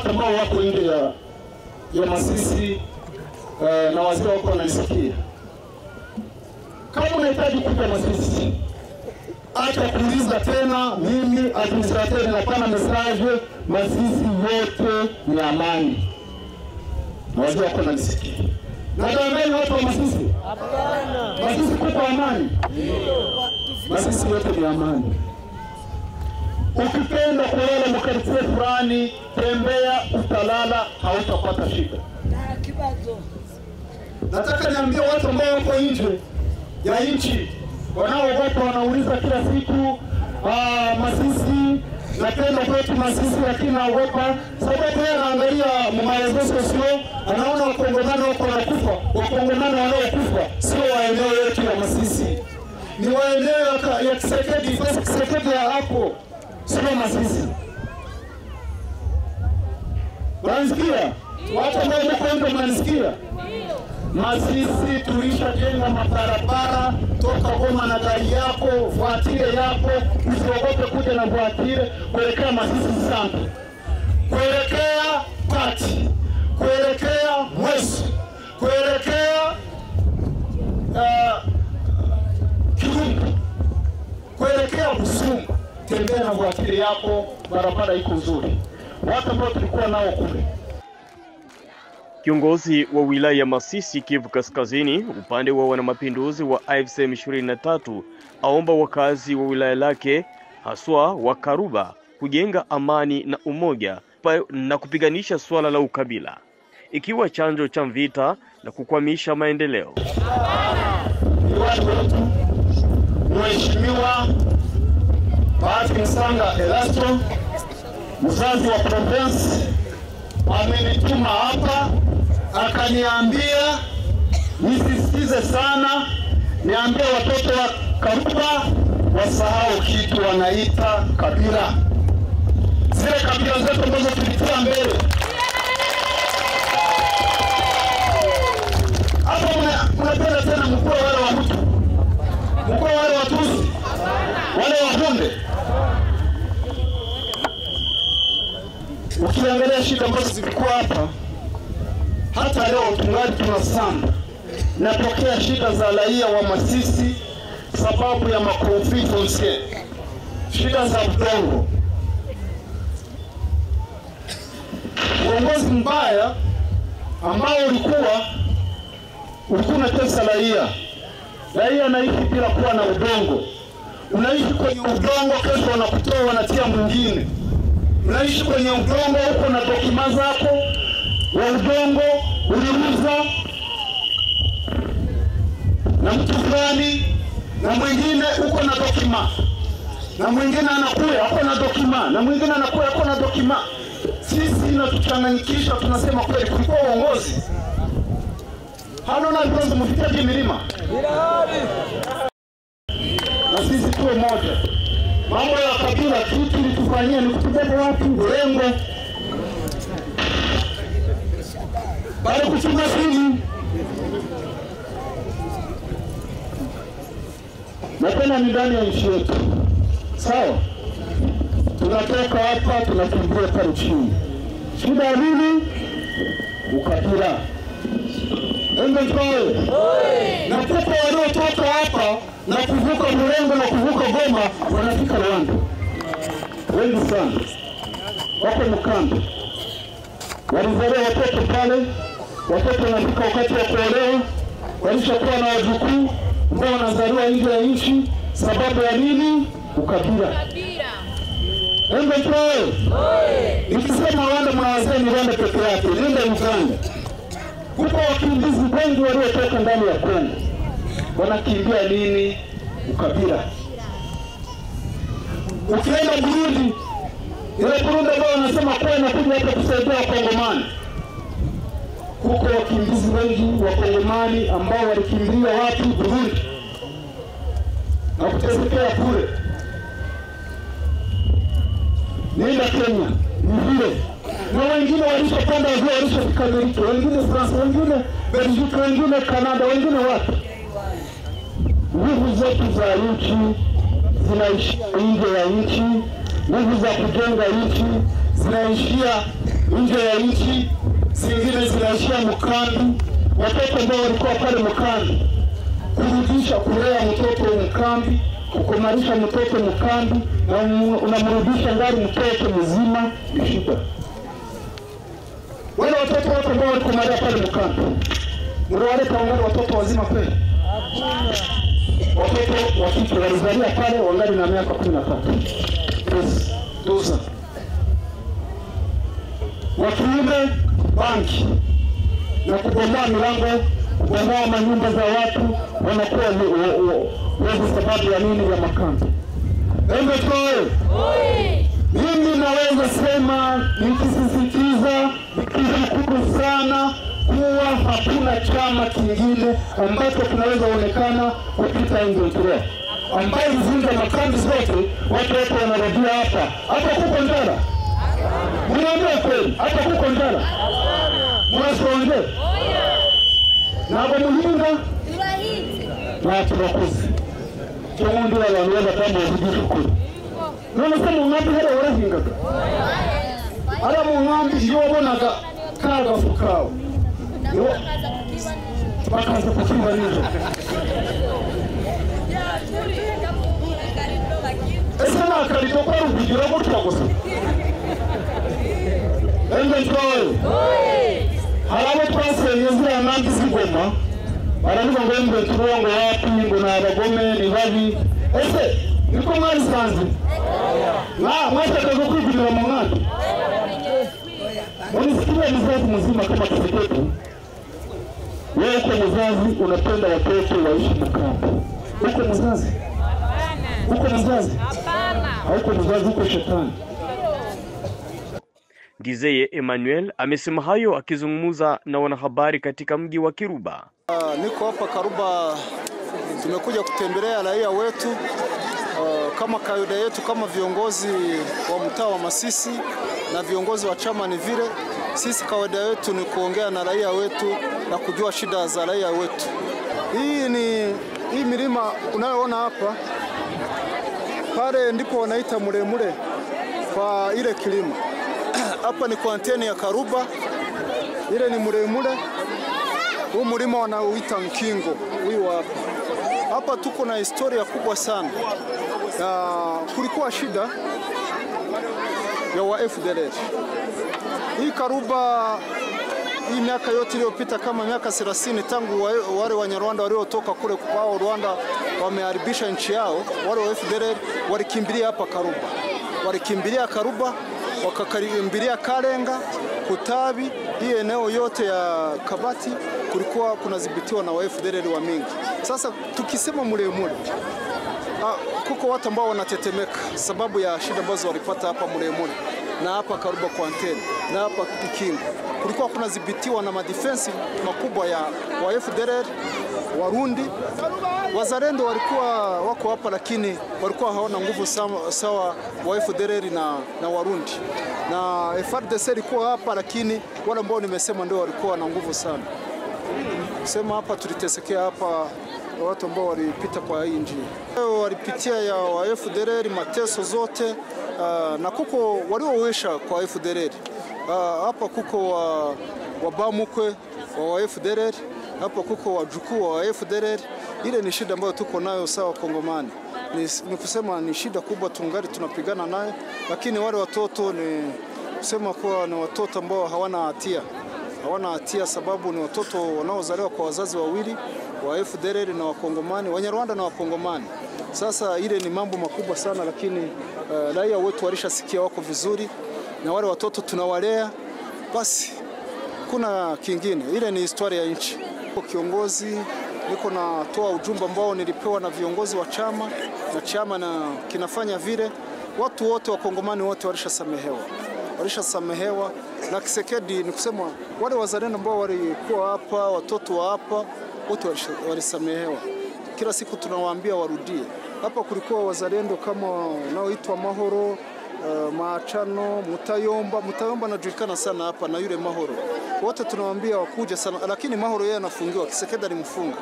watu ambao wako nje ya Masisi na wazee wako wanasikia. Kama unahitaji kuja Masisi, acha kuuliza tena mimi administrateur na pana message, Masisi yote ni amani. Na wazee wako wanasikia. Na dangani watu wa Masisi? Hapana. Masisi kuko amani? Masisi yote ni amani. Ukipenda kulala mkaribie fulani, tembea utalala, hautapata shida. Nataka niambie watu ambao wako nje ya nchi, wanaogopa wanauliza kila siku, Masisi, napenda kwetu Masisi lakini naogopa sababu yeye anaangalia maelezo sio, anaona wakongomani wako wanakufa. Wakongomani wanaokufa sio wa eneo yetu ya Masisi, ni wa eneo ya Kisekedi, Kisekedi ya hapo, sio Masisi. Unasikia? Watu ambao wako mnasikia? Masisi tulishajenga mabarabara toka Goma na gari yako, voiture yako, usiogope kuja na voiture kuelekea Masisi sana. Kuelekea Pati, kuelekea Mwezi, kuelekea Kirumbu, kuelekea Busumu, tembea na voiture yako, barabara iko nzuri. Watu ambao tulikuwa nao kule. Kiongozi wa wilaya ya Masisi Kivu Kaskazini upande wa wanamapinduzi wa AFC M23 aomba wakazi wa wilaya lake haswa wa Karuba kujenga amani na umoja na kupiganisha swala la ukabila ikiwa chanjo cha vita na kukwamisha maendeleo. Mheshimiwa Bahati Msanga Elasto, mzazi wa province, amenituma hapa akaniambia nisisitize sana, niambie watoto wa Karuba wasahau kitu wanaita kabila. Zile kabila zetu ambazo tulitia mbele. Hapo mnapenda tena mkuu wale wa Hutu, mkuu wale wa Tutsi, wale wa Hunde. Ukiangalia shida ambazo zilikuwa hapa, hata leo tungali tunasamba. Napokea shida za raia wa Masisi sababu ya makonflikt foncier, shida za udongo, uongozi mbaya ambao ulikuwa unatesa raia. Raia anaishi bila kuwa na udongo. Unaishi kwenye udongo, kesho wanakutoa wanatia mwingine. Unaishi kwenye udongo, uko na dokima zako wa udongo, uliuza na mtu fulani, na mwingine uko na dokima, na mwingine anakuya uko na dokima, na mwingine anakuya uko na dokima. Sisi inatuchanganyikisha, tunasema kweli kulikuwa uongozi. Hano na kwanza mfikaje milima? Na sisi tuwe moja. Mambo ya kabila kitu litufanyia ni kutubeba watu urengo. Bali kuchunga simu. Napenda ni ndani ya nchi yetu. Sawa? Tunatoka hapa tunakimbia pale chini. Shida nini? Ukabila. Endelee. Na kuko wanaotoka hapa na kuvuka Mrengo na kuvuka Goma wanafika Rwanda. Wengi sana. Wako mkambi. Walizaliwa watoto pale, watoto wanafika wakati wa kuolewa, walishakuwa na wajukuu ambao wanazaliwa nje ya nchi. Sababu ya nini? Ukabila. Endelee. Nikisema Rwanda mnawazeni Rwanda peke yake, nenda Uganda. Kuko wakimbizi wengi waliotoka ndani ya Kongo. Wanakimbia nini? Ukabila. Ukienda Burundi, ile Burundi ambao wanasema kwa inakuja hapa kusaidia Wakongomani. Kuko wakimbizi wengi Wakongomani ambao walikimbilia wapi? Burundi. Na kutesekea kule. Nenda Kenya, ni vile. Na wengine walishapanda wazee walishafika Amerika, wengine France, wengine Belgique, wengine Canada, wengine wapi. Nguvu zetu za nchi zinaishia nje ya nchi, nguvu za kujenga nchi zinaishia nje ya nchi, zingine zinaishia mkambi. Watoto ambao walikuwa pale mkambi, kurudisha kulea mtoto mkambi, kukumarisha mtoto mkambi na unamrudisha ngari mtoto mzima ni shida. Wale watoto wote ambao walikumaria pale mkambi, mliwaleta wangali watoto wazima kweli? Watoto wa kike walizalia pale wangali na miaka 13. Doza. Wakiume banki na kubomoa milango, kubomoa manyumba za watu, wanakuwa wezi sababu ya nini? Ya makambi. Mimi naweza sema nikisisitiza nikishukuru sana kuwa hakuna chama kingine ambacho kinaweza onekana kupita M23, ambaye mvunja makambi zote. Watu wote wanarudia hapa. Hapa kuko njala. Mnaambia kweli, hapa kuko njala. Mnasonge. Na kwa muhinga na tunakuzi. Tumundu wala wanaweza kama wajishukuru. None se mungambi hera warahingaga. Ara mungambi iyo wabonaga kaga fukao. Yo. Bakaza kukiba nizo. Esa na karido kwa rubigira gutya gusa. M23. Harabo twasenye zira nambi zigoma. Baravuga ngo M23 ngo wapi ngo na abagome ni babi. Ese niko mwari sanze. Na mwataka kwigurira mu mwaka. Unisikia mzazi mzima kama Kiseketu. Wewe uko mzazi unapenda watoto waishi mkambi. Uko mzazi? Hapana. Uko mzazi? Hapana. Hauko mzazi, uko shetani. Ndizeye Emmanuel amesema hayo akizungumza na wanahabari katika mji wa Kiruba. Niko hapa Karuba, tumekuja kutembelea raia wetu kama kawaida yetu, kama viongozi wa mtaa wa Masisi na viongozi wa chama. Ni vile sisi kawaida yetu ni kuongea na raia wetu na kujua shida za raia wetu. Hii milima unayoona hapa pale ndipo wanaita Muremure kwa ile kilima. Hapa ni kwanteni ya Karuba, ile ni Muremure. Huu mlima wanaoita Nkingo huyu hapa. Hapa tuko na historia kubwa sana. Kulikuwa shida ya wa FDLR. Hii Karuba, hii miaka yote iliyopita kama miaka 30 tangu wale Wanyarwanda waliotoka kule kwao Rwanda wameharibisha nchi yao, wale wa FDLR walikimbilia hapa Karuba. Walikimbilia Karuba, wakakimbilia Kalenga, Kutabi, hii eneo yote ya Kabati kulikuwa kunadhibitiwa na wa FDLR wa mingi. Sasa tukisema Muremure, kuko watu ambao wanatetemeka sababu ya shida ambazo walipata hapa Muremure na hapa Karuba kwanteni na hapa Ikingo. Kulikuwa kunadhibitiwa na madefensi makubwa ya wa FDLR, Warundi. Wazalendo walikuwa wako hapa, lakini walikuwa hawana nguvu sawa wa FDLR na Warundi. Na FARDC ilikuwa hapa, lakini wale ambao nimesema ndio walikuwa na nguvu sana. Sema hapa tulitesekea hapa watu ambao walipita kwa hii njia. Walipitia ya wa FDLR mateso zote, na kuko waliowesha kwa FDLR. Hapa kuko wa Bamukwe wa FDLR, hapa kuko wajukuu wa FDLR. Ile ni shida ambayo tuko nayo sawa Kongomani. Ni kusema ni shida kubwa tungali tunapigana nayo, lakini wale watoto ni kusema kuwa ni watoto ambao hawana hatia. Hawana hatia sababu ni watoto wanaozaliwa kwa wazazi wawili wa FDLR na Wakongomani, Wanyarwanda na Wakongomani. Sasa ile ni mambo makubwa sana, lakini raia wetu walishasikia wako vizuri na wale watoto tunawalea. Basi kuna kingine, ile ni historia ya nchi. Kiongozi niko natoa ujumbe ambao nilipewa na viongozi wa chama, na chama na kinafanya vile. Watu wote wa Kongomani wote walishasamehewa na Kisekedi. Ni kusema wale wazalendo ambao walikuwa hapa, watoto wa hapa wote walisamehewa. Kila siku tunawaambia warudie. Hapa kulikuwa wazalendo kama wanaoitwa Mahoro, Maachano, Mutayomba anajulikana sana hapa, na yule Mahoro. Wote tunawaambia wakuja sana, lakini Mahoro yeye anafungiwa, Kisekedi alimfunga.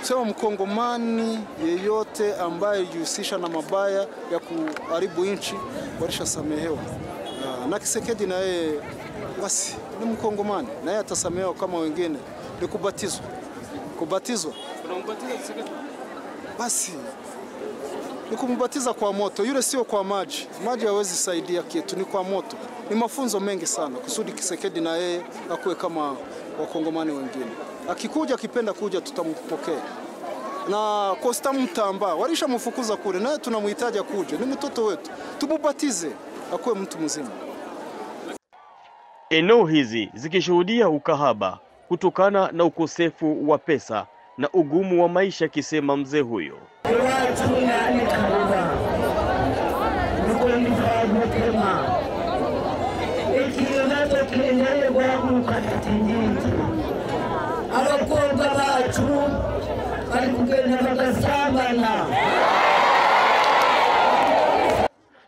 Sema Mkongomani yeyote ambaye jihusisha na mabaya ya kuharibu nchi walishasamehewa. Na Kisekedi na yeye basi ni Mkongomani naye atasamehewa kama wengine. Ni kubatizwa. Unambatiza Tshisekedi? Basi ni kumbatiza kwa moto, yule sio kwa maji. Maji hawezi saidia kitu, ni kwa moto. Ni mafunzo mengi sana kusudi Tshisekedi na yeye akuwe kama Wakongomani wengine. Akikuja akipenda kuja tutampokea. Na Costa Mutamba walishamfukuza kule, naye tunamhitaji kuja. Ni mtoto wetu. Tumubatize akuwe mtu mzima. Eneo hizi zikishuhudia ukahaba kutokana na ukosefu wa pesa na ugumu wa maisha, kisema mzee huyo.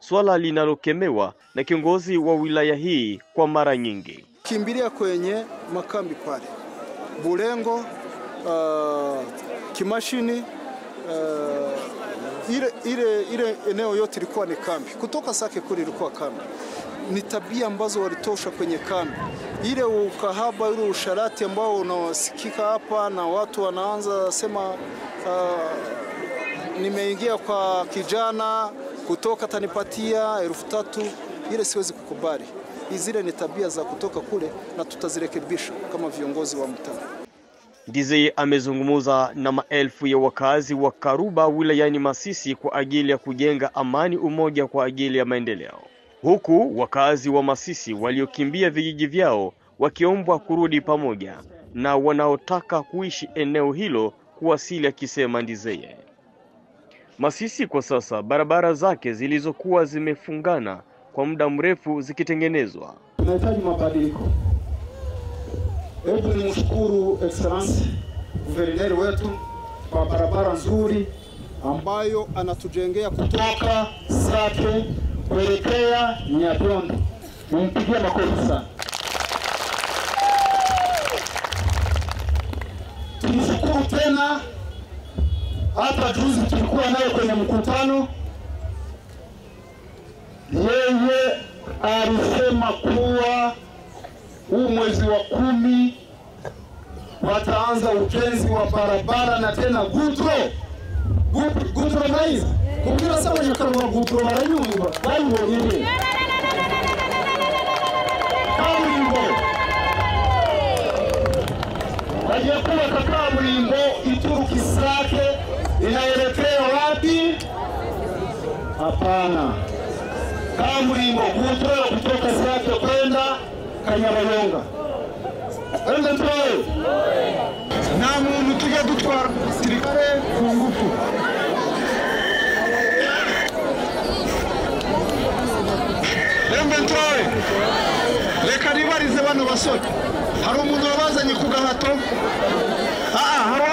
Swala linalokemewa na kiongozi wa wilaya hii kwa mara nyingi. Kimbilia kwenye makambi pale Bulengo, Kimashini, ile eneo yote ilikuwa ni kambi. Kutoka Sake kule ilikuwa kambi. Ni tabia ambazo walitosha kwenye kambi. Ile ukahaba, ile usharati ambao unasikika hapa na watu wanaanza sema nimeingia kwa kijana kutoka tanipatia 3,000, ile siwezi kukubali. Zile ni tabia za kutoka kule na tutazirekebisha kama viongozi wa mtaa. Ndizeye amezungumza na maelfu ya wakazi wa Karuba wilayani Masisi kwa ajili ya kujenga amani, umoja kwa ajili ya maendeleo. Huku wakazi wa Masisi waliokimbia vijiji vyao wakiombwa kurudi pamoja na wanaotaka kuishi eneo hilo kuwasili, akisema Ndizeye. Masisi kwa sasa barabara zake zilizokuwa zimefungana kwa muda mrefu zikitengenezwa. Tunahitaji mabadiliko. Hebu nimshukuru Excellence Guverneri wetu kwa barabara nzuri ambayo anatujengea kutoka Sake kuelekea Nyabiondo. Nimpigie makofi sana. Tunashukuru tena, hata juzi tulikuwa naye kwenye mkutano, yeye alisema kuwa huu mwezi wa 10 wataanza ujenzi wa barabara na tena gutro mais kukira sawa nyakaro wa gutro maranyumba bango yeye kaburimbo hajakuwa kaburimbo Ituruki Sake inaelekea wapi? Hapana, kaburimbo gutro kutoka Sake kwenda Kanyabayonga. Ende ntoye na muntu tujya gutwara sirikare ku ngufu. Ende ntoye reka ribarize bano basore, hari umuntu wabazanye ku gahato. Hari